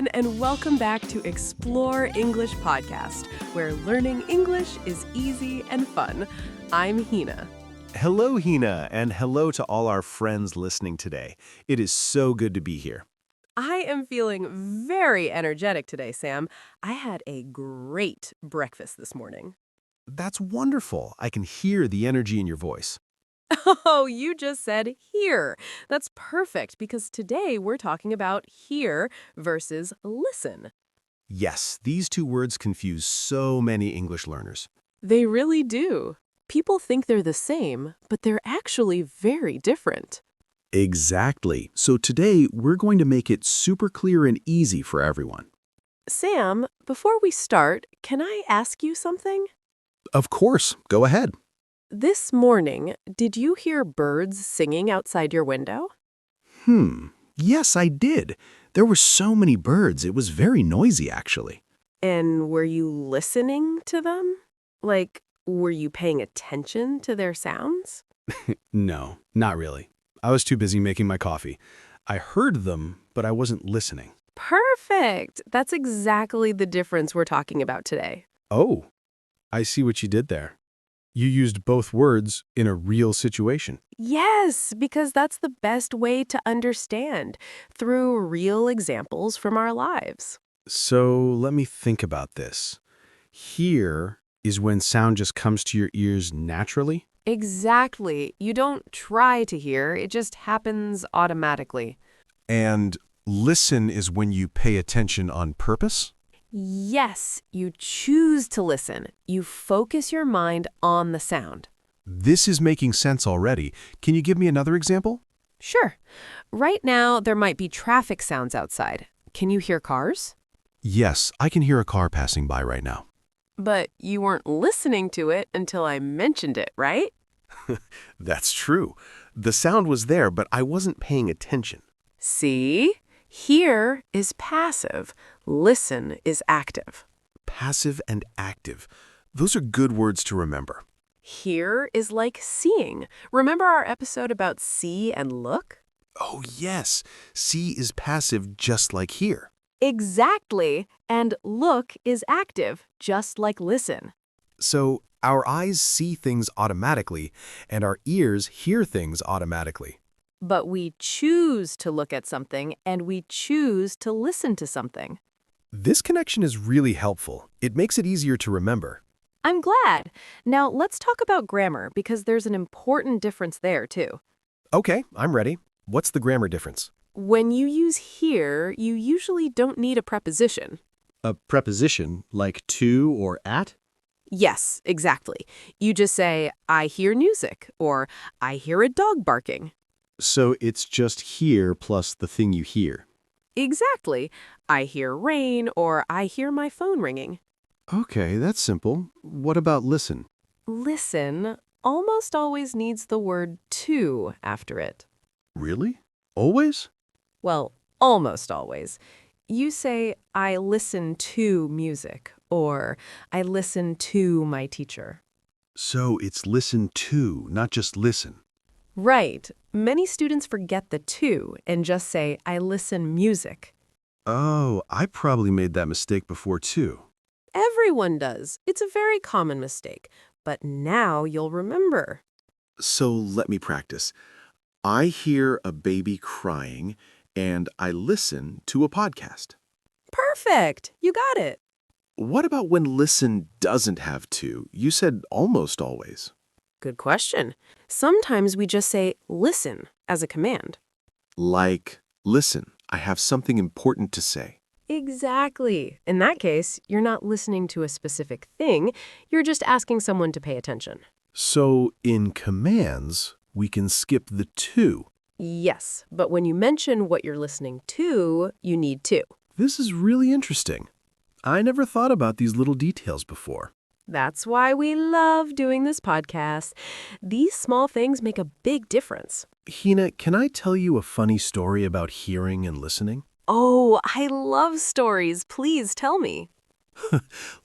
everyone, and welcome back to Explore English Podcast, where learning English is easy and fun. I'm Hina. Hello, Hina, and hello to all our friends listening today. It is so good to be here. I am feeling very energetic today, Sam. I had a great breakfast this morning. That's wonderful. I can hear the energy in your voice. Oh, you just said hear. That's perfect because today we're talking about hear versus listen. Yes, these two words confuse so many English learners. They really do. People think they're the same, but they're actually very different. Exactly. So today, we're going to make it super clear and easy for everyone. Sam, before we start, can I ask you something? Of course. Go ahead. This morning, did you hear birds singing outside your window? Yes, I did. There were so many birds. It was very noisy, actually. And were you listening to them? Like, were you paying attention to their sounds? No, not really. I was too busy making my coffee. I heard them, but I wasn't listening. Perfect! That's exactly the difference we're talking about today. Oh, I see what you did there. You used both words in a real situation. Yes, because that's the best way to understand, through real examples from our lives. So let me think about this. Hear is when sound just comes to your ears naturally? Exactly. You don't try to hear, it just happens automatically. And listen is when you pay attention on purpose? Yes, you choose to listen. You focus your mind on the sound. This is making sense already. Can you give me another example? Sure. Right now, there might be traffic sounds outside. Can you hear cars? Yes, I can hear a car passing by right now. But you weren't listening to it until I mentioned it, right? That's true. The sound was there, but I wasn't paying attention. See? Hear is passive. Listen is active. Passive and active. Those are good words to remember. Hear is like seeing. Remember our episode about see and look? Oh, yes. See is passive just like hear. Exactly. And look is active, just like listen. So our eyes see things automatically, and our ears hear things automatically. But we choose to look at something and we choose to listen to something. This connection is really helpful. It makes it easier to remember. I'm glad. Now let's talk about grammar because there's an important difference there too. Okay, I'm ready. What's the grammar difference? When you use hear, you usually don't need a preposition. A preposition like to or at? Yes, exactly. You just say, I hear music, or I hear a dog barking. So it's just hear plus the thing you hear. Exactly. I hear rain, or I hear my phone ringing. Okay, that's simple. What about listen? Listen almost always needs the word to after it. Really? Always? Well, almost always. You say, I listen to music, or I listen to my teacher. So it's listen to, not just listen. Right. Many students forget the to and just say, I listen music. Oh, I probably made that mistake before too. Everyone does. It's a very common mistake. But now you'll remember. So let me practice. I hear a baby crying, and I listen to a podcast. Perfect. You got it. What about when listen doesn't have to? You said almost always. Good question. Sometimes we just say listen as a command. Like, listen, I have something important to say. Exactly. In that case, you're not listening to a specific thing. You're just asking someone to pay attention. So in commands, we can skip the to. Yes, but when you mention what you're listening to, you need to. This is really interesting. I never thought about these little details before. That's why we love doing this podcast. These small things make a big difference. Hina, can I tell you a funny story about hearing and listening? Oh, I love stories. Please tell me.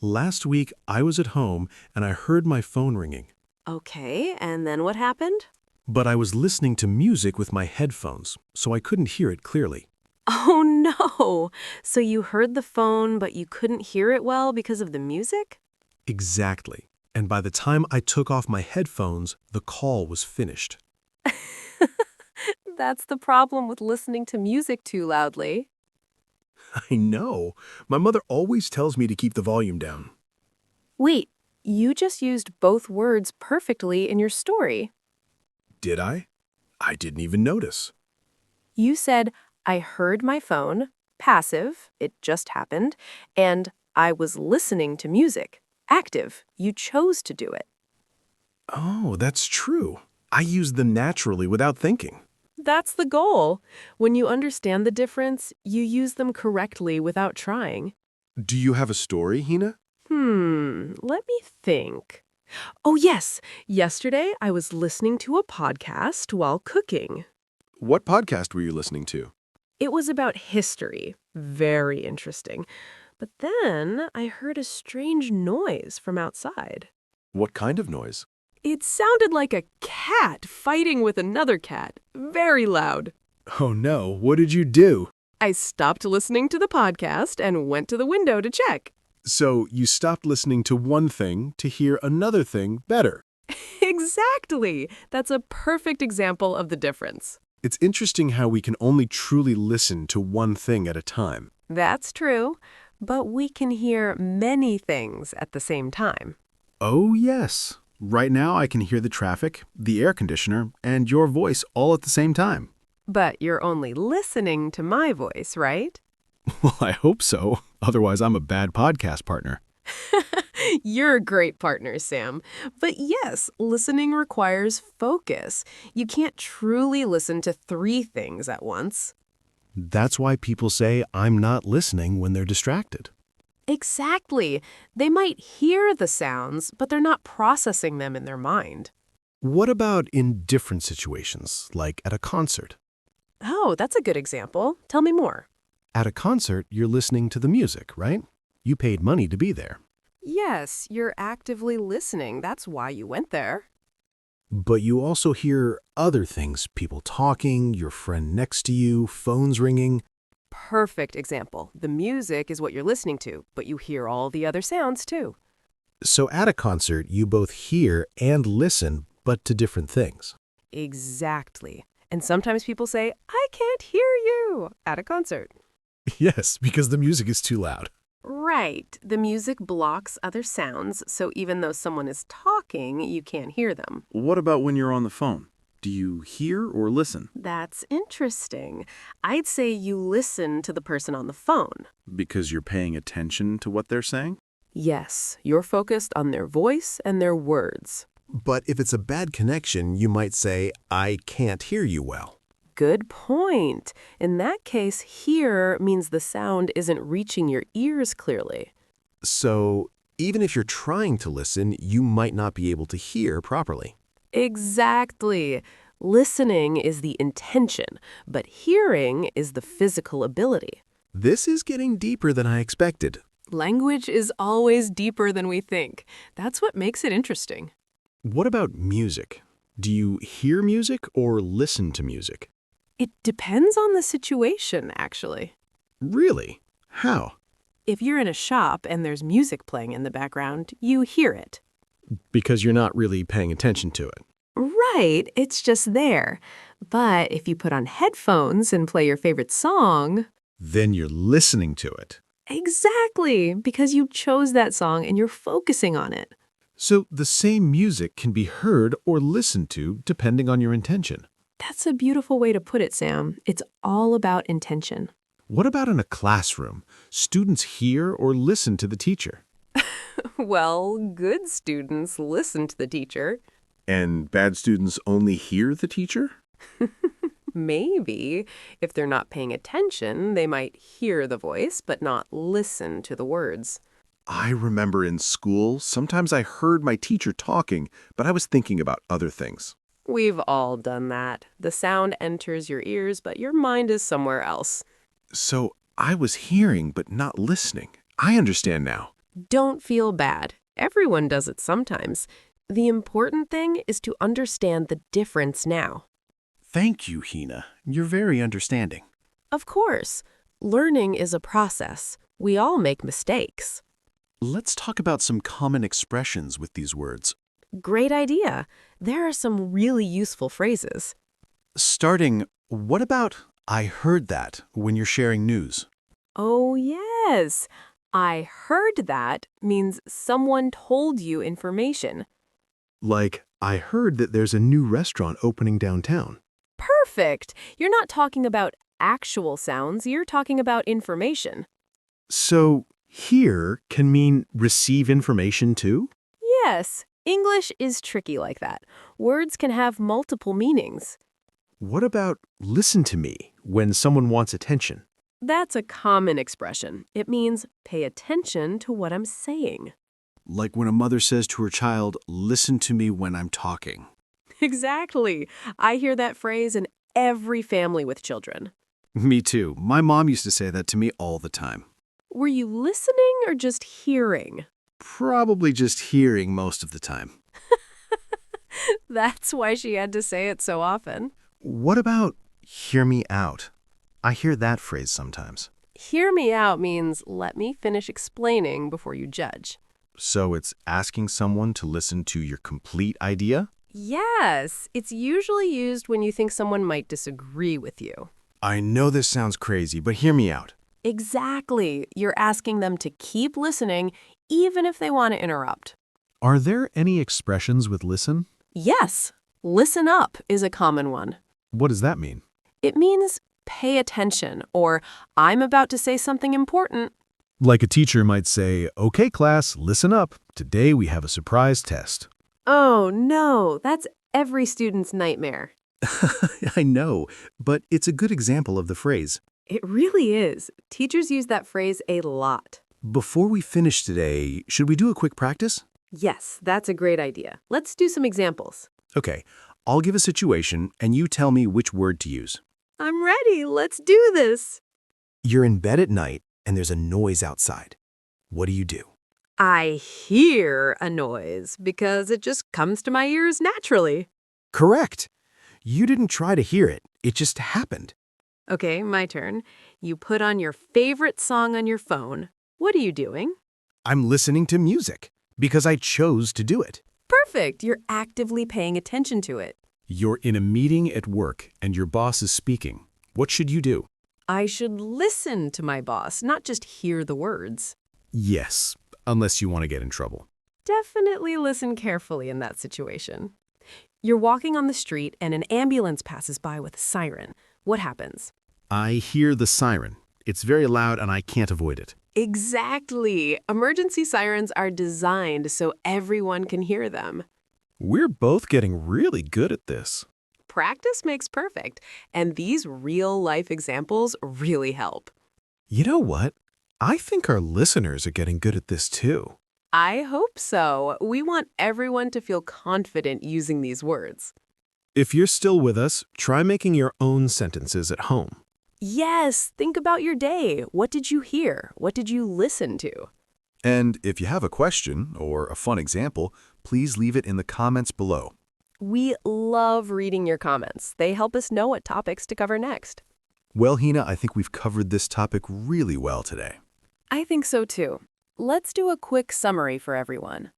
Last week, I was at home and I heard my phone ringing. Okay, and then what happened? But I was listening to music with my headphones, so I couldn't hear it clearly. Oh no! So you heard the phone, but you couldn't hear it well because of the music? Exactly. And by the time I took off my headphones, the call was finished. That's the problem with listening to music too loudly. I know. My mother always tells me to keep the volume down. Wait, you just used both words perfectly in your story. Did I? I didn't even notice. You said, I heard my phone, passive, it just happened, and I was listening to music, active, you chose to do it. Oh, that's true. I used them naturally without thinking. That's the goal. When you understand the difference, you use them correctly without trying. Do you have a story, Hina? Let me think. Oh, yes. Yesterday, I was listening to a podcast while cooking. What podcast were you listening to? It was about history. Very interesting. But then I heard a strange noise from outside. What kind of noise? It sounded like a cat fighting with another cat. Very loud. Oh no, what did you do? I stopped listening to the podcast and went to the window to check. So you stopped listening to one thing to hear another thing better. Exactly. That's a perfect example of the difference. It's interesting how we can only truly listen to one thing at a time. That's true, but we can hear many things at the same time. Oh, yes. Right now I can hear the traffic, the air conditioner, and your voice all at the same time. But you're only listening to my voice, right? Well, I hope so. Otherwise, I'm a bad podcast partner. You're a great partner, Sam. But yes, listening requires focus. You can't truly listen to 3 things at once. That's why people say I'm not listening when they're distracted. Exactly. They might hear the sounds, but they're not processing them in their mind. What about in different situations, like at a concert? Oh, that's a good example. Tell me more. At a concert, you're listening to the music, right? You paid money to be there. Yes, you're actively listening. That's why you went there. But you also hear other things, people talking, your friend next to you, phones ringing. Perfect example. The music is what you're listening to, but you hear all the other sounds too. So at a concert, you both hear and listen, but to different things. Exactly. And sometimes people say, I can't hear you at a concert. Yes, because the music is too loud. Right. The music blocks other sounds, so even though someone is talking, you can't hear them. What about when you're on the phone? Do you hear or listen? That's interesting. I'd say you listen to the person on the phone. Because you're paying attention to what they're saying? Yes, you're focused on their voice and their words. But if it's a bad connection, you might say, I can't hear you well. Good point. In that case, hear means the sound isn't reaching your ears clearly. So even if you're trying to listen, you might not be able to hear properly. Exactly. Listening is the intention, but hearing is the physical ability. This is getting deeper than I expected. Language is always deeper than we think. That's what makes it interesting. What about music? Do you hear music or listen to music? It depends on the situation, actually. Really? How? If you're in a shop and there's music playing in the background, you hear it. Because you're not really paying attention to it. Right, it's just there. But if you put on headphones and play your favorite song... Then you're listening to it. Exactly, because you chose that song and you're focusing on it. So the same music can be heard or listened to depending on your intention. That's a beautiful way to put it, Sam. It's all about intention. What about in a classroom? Students hear or listen to the teacher. Well, good students listen to the teacher. And bad students only hear the teacher? Maybe. If they're not paying attention, they might hear the voice, but not listen to the words. I remember in school, sometimes I heard my teacher talking, but I was thinking about other things. We've all done that. The sound enters your ears, but your mind is somewhere else. So I was hearing but not listening. I understand now. Don't feel bad. Everyone does it sometimes. The important thing is to understand the difference now. Thank you, Hina. You're very understanding. Of course, learning is a process. We all make mistakes. Let's talk about some common expressions with these words. Great idea. There are some really useful phrases. Starting, what about I heard that when you're sharing news? Oh, yes. I heard that means someone told you information. Like, I heard that there's a new restaurant opening downtown. Perfect. You're not talking about actual sounds, you're talking about information. So, hear can mean receive information too? Yes, English is tricky like that. Words can have multiple meanings. What about listen to me when someone wants attention? That's a common expression. It means pay attention to what I'm saying. Like when a mother says to her child, listen to me when I'm talking. Exactly. I hear that phrase in every family with children. Me too. My mom used to say that to me all the time. Were you listening or just hearing? Probably just hearing most of the time. That's why she had to say it so often. What about hear me out? I hear that phrase sometimes. Hear me out means let me finish explaining before you judge. So it's asking someone to listen to your complete idea? Yes, it's usually used when you think someone might disagree with you. I know this sounds crazy, but hear me out. Exactly. You're asking them to keep listening even if they want to interrupt. Are there any expressions with listen? Yes, listen up is a common one. What does that mean? It means pay attention or I'm about to say something important. Like a teacher might say, okay, class, listen up. Today we have a surprise test. Oh no, that's every student's nightmare. I know, but it's a good example of the phrase. It really is. Teachers use that phrase a lot. Before we finish today, should we do a quick practice? Yes, that's a great idea. Let's do some examples. Okay, I'll give a situation and you tell me which word to use. I'm ready. Let's do this. You're in bed at night and there's a noise outside. What do? I hear a noise because it just comes to my ears naturally. Correct. You didn't try to hear it. It just happened. Okay, my turn. You put on your favorite song on your phone. What are you doing? I'm listening to music because I chose to do it. Perfect. You're actively paying attention to it. You're in a meeting at work and your boss is speaking. What should you do? I should listen to my boss, not just hear the words. Yes, unless you want to get in trouble. Definitely listen carefully in that situation. You're walking on the street and an ambulance passes by with a siren. What happens? I hear the siren. It's very loud and I can't avoid it. Exactly. Emergency sirens are designed so everyone can hear them. We're both getting really good at this. Practice makes perfect, and these real-life examples really help. You know what? I think our listeners are getting good at this too. I hope so. We want everyone to feel confident using these words. If you're still with us, try making your own sentences at home. Yes, think about your day. What did you hear? What did you listen to? And if you have a question or a fun example, please leave it in the comments below. We love reading your comments. They help us know what topics to cover next. Well, Hina, I think we've covered this topic really well today. I think so too. Let's do a quick summary for everyone.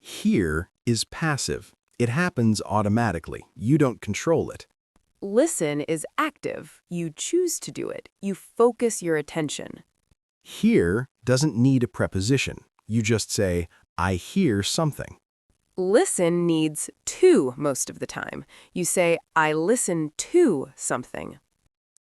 Hear is passive. It happens automatically. You don't control it. Listen is active. You choose to do it. You focus your attention. Hear doesn't need a preposition. You just say, I hear something. Listen needs to most of the time. You say, I listen to something.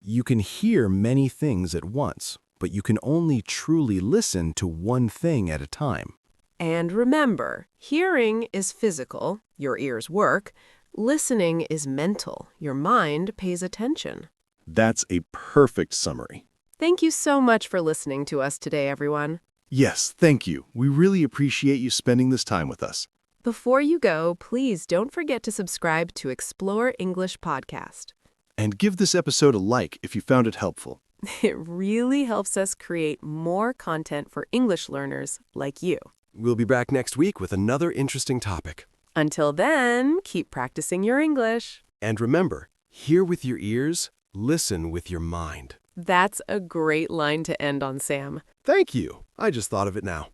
You can hear many things at once, but you can only truly listen to one thing at a time. And remember, hearing is physical, your ears work. Listening is mental, your mind pays attention. That's a perfect summary. Thank you so much for listening to us today, everyone. Yes, thank you. We really appreciate you spending this time with us. Before you go, please don't forget to subscribe to Explore English Podcast. And give this episode a like if you found it helpful. It really helps us create more content for English learners like you. We'll be back next week with another interesting topic. Until then, keep practicing your English. And remember, hear with your ears, listen with your mind. That's a great line to end on, Sam. Thank you. I just thought of it now.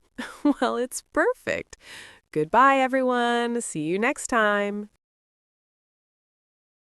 Well, it's perfect. Goodbye, everyone. See you next time.